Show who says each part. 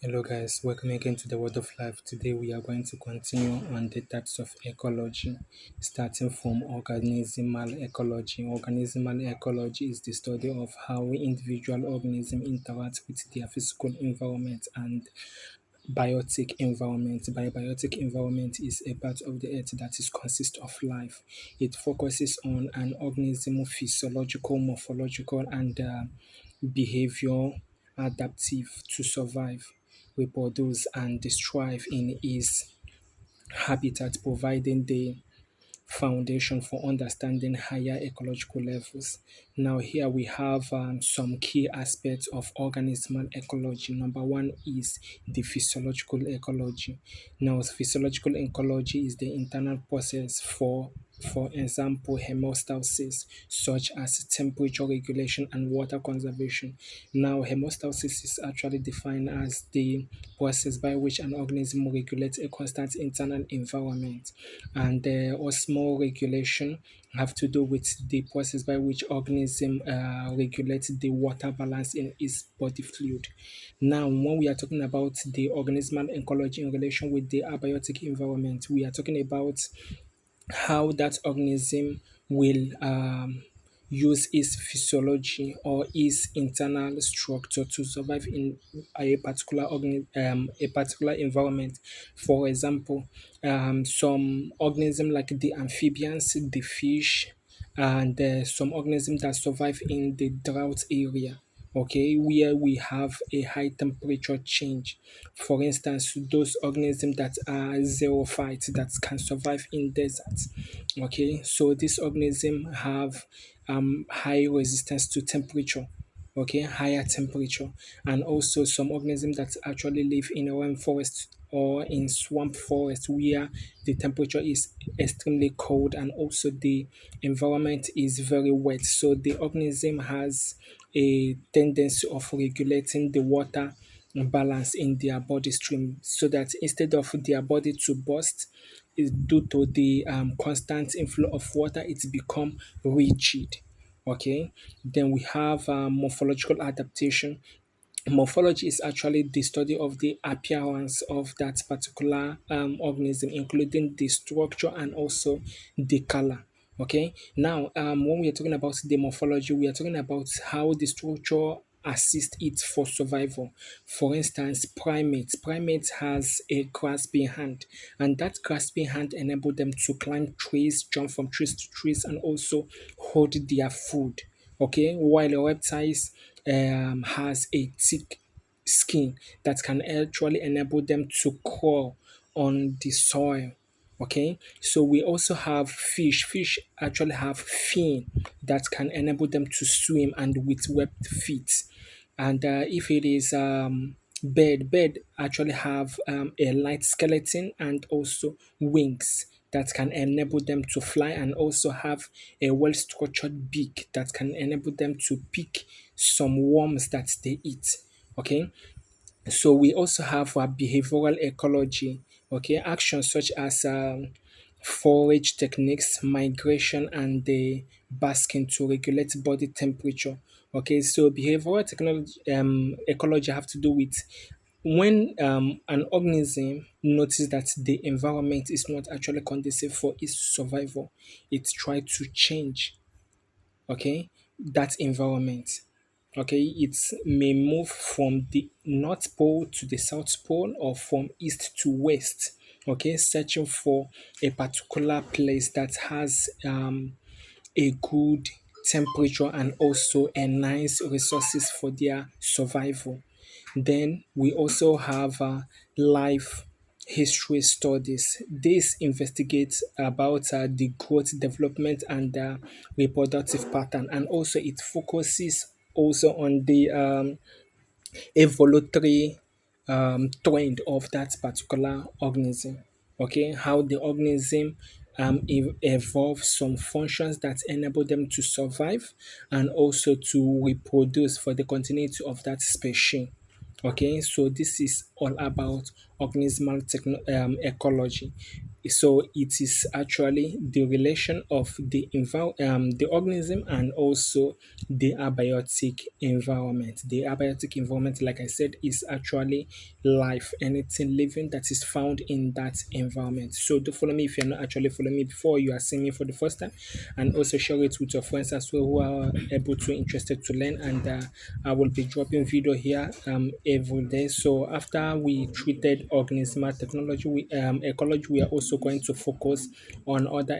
Speaker 1: Hello, guys. Welcome again to the World of Life. Today, we are going to continue on the types of ecology, starting from organismal ecology. Organismal ecology is the study of how individual organisms interact with their physical environment and biotic environment. Biotic environment is a part of the earth that is consists of life. It focuses on an organism physiological, morphological, and behavior adaptive to survive, reproduce, and thrive in its habitat, providing the foundation for understanding higher ecological levels. Now, here we have some key aspects of organismal ecology. Number one is the physiological ecology. Now, physiological ecology is the internal process for example, hemostasis, such as temperature regulation and water conservation. Now, hemostasis is actually defined as the process by which an organism regulates a constant internal environment, and the osmolar regulation have to do with the process by which organism regulates the water balance in its body fluid. Now, when we are talking about the organismal ecology in relation with the abiotic environment, we are talking about how that organism will use its physiology or its internal structure to survive in a particular environment. For example, some organisms like the amphibians, the fish, and some organisms that survive in the drought area, okay, where we have a high temperature change. For instance, those organisms that are xerophytes that can survive in deserts. Okay, so these organisms have high resistance to temperature. Okay, higher temperature, and also some organisms that actually live in a rainforest or in swamp forest where the temperature is extremely cold and also the environment is very wet. So the organism has a tendency of regulating the water balance in their body stream, so that instead of their body to burst, is due to the constant inflow of water, it's become rigid. Okay, then we have morphological adaptation. Morphology is actually the study of the appearance of that particular organism, including the structure and also the color. Okay, now when we are talking about the morphology, we are talking about how the structure assist it for survival. For instance, primates has a grasping hand, and that grasping hand enable them to climb trees, jump from trees to trees, and also hold their food. Okay, while reptiles has a thick skin that can actually enable them to crawl on the soil. Okay, so we also have fish. Fish actually have fin that can enable them to swim and with webbed feet. And if it is bird actually have a light skeleton and also wings that can enable them to fly, and also have a well structured beak that can enable them to pick some worms that they eat. Okay, so we also have behavioral ecology. Okay, actions such as forage techniques, migration, and the basking to regulate body temperature. Okay, so behavioral technology ecology have to do with when an organism notices that the environment is not actually conducive for its survival, it try to change, okay, that environment. Okay, it may move from the North Pole to the South Pole or from east to west. Okay, searching for a particular place that has a good temperature and also a nice resources for their survival. Then we also have life history studies. This investigates about the growth, development, and reproductive pattern, and also it focuses also on the evolutionary trend of that particular organism. Okay, how the organism evolve some functions that enable them to survive and also to reproduce for the continuity of that species. Okay, so this is all about organismal ecology. So it is actually the relation of the organism and also the abiotic environment. The abiotic environment, like I said, is actually life, anything living that is found in that environment. So do follow me if you're not actually following me before you are seeing me for the first time, and also share it with your friends as well who are able to interested to learn. And I will be dropping video here every day. So after we treated organismal technology, ecology, we are also going to focus on other